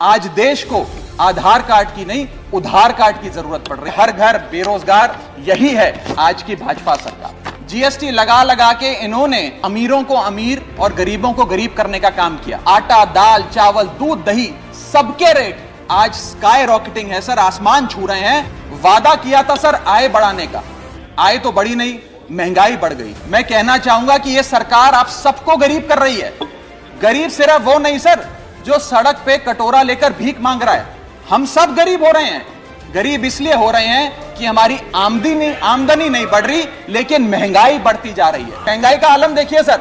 आज देश को आधार कार्ड की नहीं उधार कार्ड की जरूरत पड़ रही है। हर घर बेरोजगार, यही है आज की भाजपा सरकार। जीएसटी लगा लगा के इन्होंने अमीरों को अमीर और गरीबों को गरीब करने का काम किया। आटा, दाल, चावल, दूध, दही, सबके रेट आज स्काई रॉकेटिंग है सर, आसमान छू रहे हैं। वादा किया था सर आय बढ़ाने का, आय तो बढ़ी नहीं, महंगाई बढ़ गई। मैं कहना चाहूंगा कि यह सरकार आप सबको गरीब कर रही है। गरीब सिर्फ वो नहीं सर जो सड़क पे कटोरा लेकर भीख मांग रहा है, हम सब गरीब हो रहे हैं। गरीब इसलिए हो रहे हैं कि हमारी आमदनी नहीं बढ़ रही, लेकिन महंगाई बढ़ती जा रही है। महंगाई का आलम देखिए सर,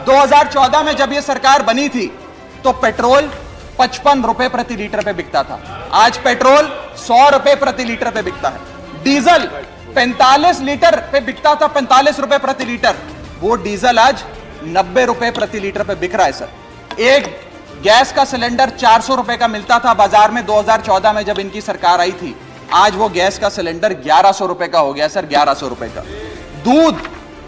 2014 में जब यह सरकार बनी थी तो पेट्रोल 55 रुपए प्रति लीटर पे बिकता था, आज पेट्रोल 100 रुपए प्रति लीटर पे बिकता है। डीजल 45 लीटर पे बिकता था, 45 रुपए प्रति लीटर, वो डीजल आज 90 रुपए प्रति लीटर पे बिक रहा है सर। एक गैस का सिलेंडर 400 रुपए का मिलता था बाजार में 2014 में जब इनकी सरकार आई थी, आज वो गैस का सिलेंडर 1100 रुपए का हो गया सर, 1100 रुपए का। दूध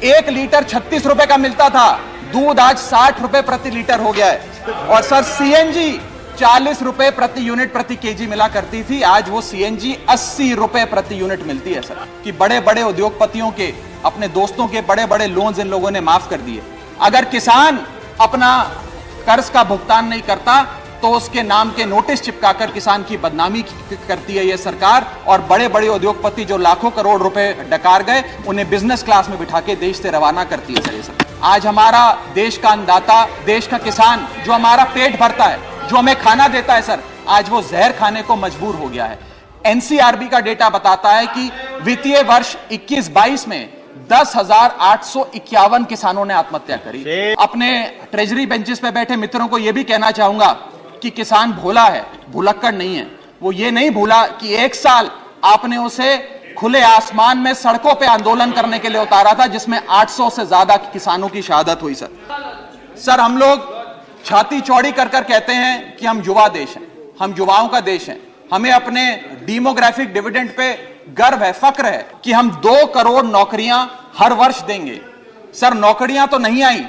1 लीटर 36 रुपए का मिलता था, दूध आज 60 रुपए प्रति लीटर हो गया है। और सर सीएनजी 40 रुपए प्रति यूनिट प्रति केजी मिला करती थी, आज वो सीएनजी 80 रुपए प्रति यूनिट मिलती है सर। कि बड़े बड़े उद्योगपतियों के, अपने दोस्तों के बड़े बड़े लोन्स इन लोगों ने माफ कर दिए। अगर किसान अपना कर्ज का भुगतान नहीं करता तो उसके नाम के नोटिस चिपकाकर किसान की बदनामी करती है यह सरकार। और बड़े बड़े उद्योगपति जो लाखों करोड़ रुपए डकार गए, उन्हें बिजनेस क्लास में बिठा के देश से रवाना करती है सर ये सब। आज हमारा देश का अन्नदाता, देश का किसान जो हमारा पेट भरता है, जो हमें खाना देता है सर, आज वो जहर खाने को मजबूर हो गया है। एनसीआरबी का डेटा बताता है कि वित्तीय वर्ष 21-22 में 10,851 किसानों ने आत्महत्या करी। अपने ट्रेजरी बेंचेस पे बैठे मित्रों को यह भी कहना चाहूंगा कि किसान भोला है, भुलक्कड़ नहीं है। वो ये नहीं भूला कि 1 साल आपने उसे खुले आसमान में सड़कों पे आंदोलन करने के लिए उतारा था, जिसमें 800 से ज्यादा किसानों की शहादत हुई सर। हम लोग छाती चौड़ी कर कर कहते हैं कि हम युवा देश हैं, हम युवाओं का देश हैं। हमें अपने डेमोग्राफिक डिविडेंड पे गर्व है, फक्र है कि हम 2 करोड़ नौकरियां हर वर्ष देंगे। सर नौकरियां तो नहीं आई,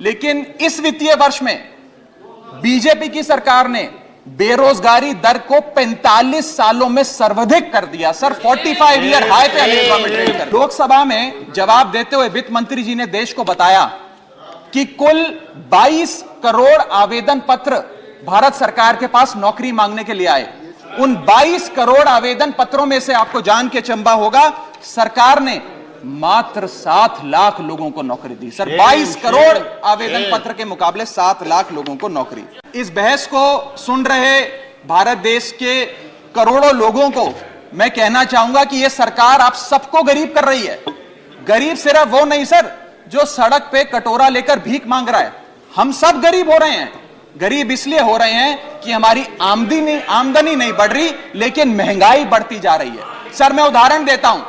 लेकिन इस वित्तीय वर्ष में बीजेपी की सरकार ने बेरोजगारी दर को 45 सालों में सर्वाधिक कर दिया सर। 45 ईयर हाई पे अनएम्प्लॉयमेंट रेट। लोकसभा में जवाब देते हुए वित्त मंत्री जी ने देश को बताया कि कुल 22 करोड़ आवेदन पत्र भारत सरकार के पास नौकरी मांगने के लिए आए। उन 22 करोड़ आवेदन पत्रों में से आपको जान के चंबा होगा, सरकार ने मात्र 7 लाख लोगों को नौकरी दी सर। 22 करोड़ आवेदन पत्र के मुकाबले 7 लाख लोगों को नौकरी। इस बहस को सुन रहे भारत देश के करोड़ों लोगों को मैं कहना चाहूंगा कि यह सरकार आप सबको गरीब कर रही है। गरीब सिर्फ वो नहीं सर जो सड़क पे कटोरा लेकर भीख मांग रहा है, हम सब गरीब हो रहे हैं। गरीब इसलिए हो रहे हैं कि हमारी आमदनी नहीं बढ़ रही, लेकिन महंगाई बढ़ती जा रही है। सर मैं उदाहरण देता हूं,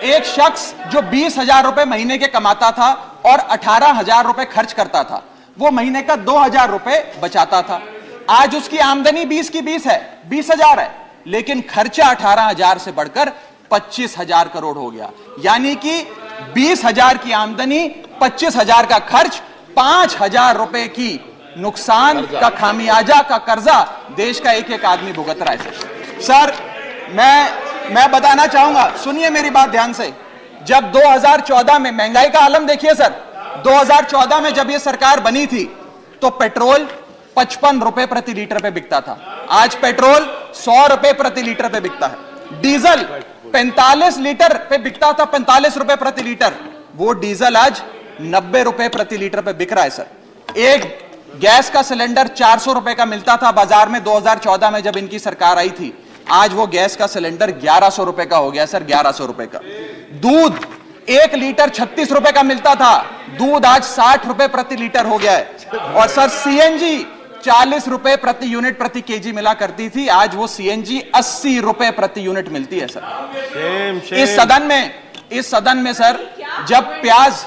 एक शख्स जो 20,000 रुपए महीने के कमाता था और 18,000 रुपए खर्च करता था, वो महीने का 2,000 रुपए बचाता था। आज उसकी आमदनी 20 की 20 है, 20,000 है, लेकिन खर्चा 18,000 से बढ़कर 25,000 करोड़ हो गया। यानी कि 20,000 की आमदनी, 25,000 का खर्च, 5,000 रुपए की नुकसान का खामियाजा का कर्जा देश का एक एक आदमी भुगत रहा है सर। मैं बताना चाहूंगा, सुनिए मेरी बात ध्यान से। जब 2014 में महंगाई का आलम देखिए सर, 2014 में जब यह सरकार बनी थी तो पेट्रोल 55 रुपए प्रति लीटर पे बिकता था, आज पेट्रोल 100 रुपए प्रति लीटर पे बिकता है। डीजल 45 लीटर पे बिकता था, 45 रुपए प्रति लीटर, वो डीजल आज 90 रुपए प्रति लीटर पे बिक रहा है सर। एक गैस का सिलेंडर 400 रुपए का मिलता था बाजार में 2014 में जब इनकी सरकार आई थी, आज वो गैस का सिलेंडर 1100 रुपए का हो गया सर, 1100 रुपए का। दूध 1 लीटर 36 रुपए का मिलता था, दूध आज 60 रुपए प्रति लीटर हो गया है। और सर सीएनजी 40 रुपए प्रति यूनिट प्रति केजी मिला करती थी, आज वो सीएनजी 80 रुपए प्रति यूनिट मिलती है सर। इस सदन में सर जब प्याज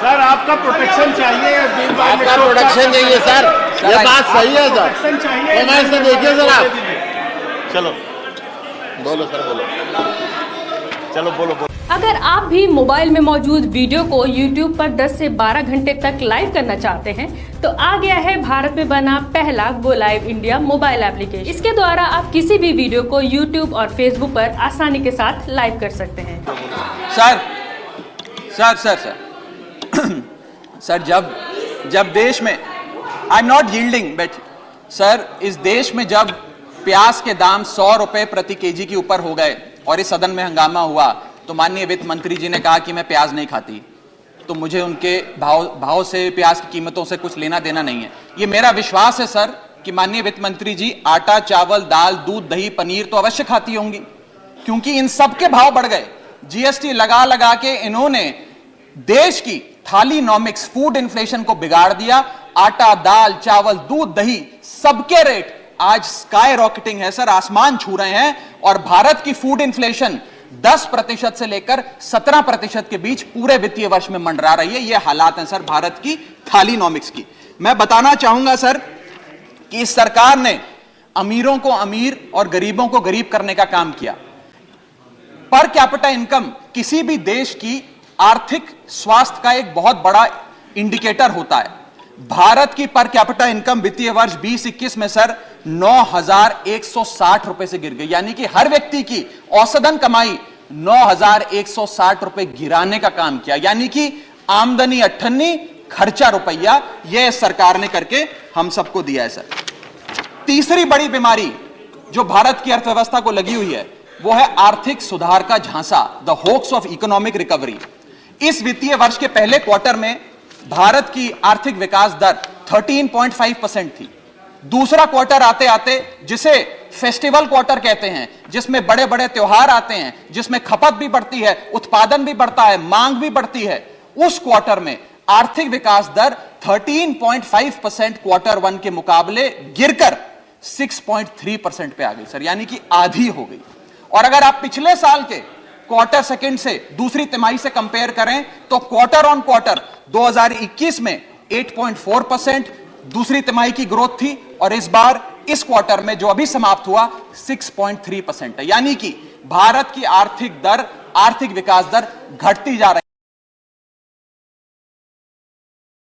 सर आपका प्रोटेक्शन चाहिए, आपका प्रोटेक्शन चाहिए सर, ये बात सही है सर। तो देखिए सर आप, चलो बोलो सर, बोलो, चलो बोलो। अगर आप भी मोबाइल में मौजूद वीडियो को YouTube पर 10 से 12 घंटे तक लाइव करना चाहते हैं तो आ गया है भारत में बना पहला go live India mobile application. इसके द्वारा आप किसी भी वीडियो को YouTube और Facebook पर आसानी के साथ लाइव कर सकते हैं। सर जब देश में I am not yielding but sir इस देश में जब प्याज के दाम 100 रुपए प्रति केजी के ऊपर हो गए और इस सदन में हंगामा हुआ तो माननीय वित्त मंत्री जी ने कहा कि मैं प्याज नहीं खाती, तो मुझे उनके भाव से प्याज की कीमतों से कुछ लेना देना नहीं है। ये मेरा विश्वास है सर कि माननीय वित्त मंत्री जी आटा, चावल, दाल, दूध, दही, पनीर तो अवश्य खाती होंगी, क्योंकि इन सब के भाव बढ़ गए। जीएसटी लगा लगा के इन्होंने देश की थालीनॉमिक्स, फूड इन्फ्लेशन को बिगाड़ दिया। आटा, दाल, चावल, दूध, दही सबके रेट आज स्काई रॉकेटिंग है सर, आसमान छू रहे हैं। और भारत की फूड इन्फ्लेशन 10% से लेकर 17% के बीच पूरे वित्तीय वर्ष में मंडरा रही है। ये हालात हैं सर भारत की थालीनॉमिक्स की। मैं बताना चाहूंगा सर कि इस सरकार ने अमीरों को अमीर और गरीबों को गरीब करने का काम किया। पर कैपिटा इनकम किसी भी देश की आर्थिक स्वास्थ्य का एक बहुत बड़ा इंडिकेटर होता है। भारत की पर कैपिटा इनकम वित्तीय वर्ष 2021 में सर 9,160 रुपए से गिर गई, यानी कि हर व्यक्ति की औसतन कमाई 9,160 रुपए गिराने का काम किया। यानी कि आमदनी 98, खर्चा रुपया, यह सरकार ने करके हम सबको दिया है सर। तीसरी बड़ी बीमारी जो भारत की अर्थव्यवस्था को लगी हुई है वो है आर्थिक सुधार का झांसा, the hoax of economic recovery. इस वित्तीय वर्ष के पहले क्वार्टर में भारत की आर्थिक विकास दर 13.5% थी। दूसरा क्वार्टर आते आते, जिसे फेस्टिवल क्वार्टर कहते हैं, जिसमें बड़े बड़े त्योहार आते हैं, जिसमें खपत भी बढ़ती है, उत्पादन भी बढ़ता है, मांग भी बढ़ती है, उस क्वार्टर में आर्थिक विकास दर 13.5% क्वार्टर 1 के मुकाबले गिरकर 6.3% पे आ गई सर, यानी कि आधी हो गई। और अगर आप पिछले साल के क्वार्टर सेकंड से दूसरी तिमाही से कंपेयर करें तो क्वार्टर ऑन क्वार्टर 2021 में 8.4% दूसरी तिमाही की ग्रोथ थी, और इस बार इस क्वार्टर में जो अभी समाप्त हुआ 6.3% है। यानी कि भारत की आर्थिक विकास दर घटती जा रही है।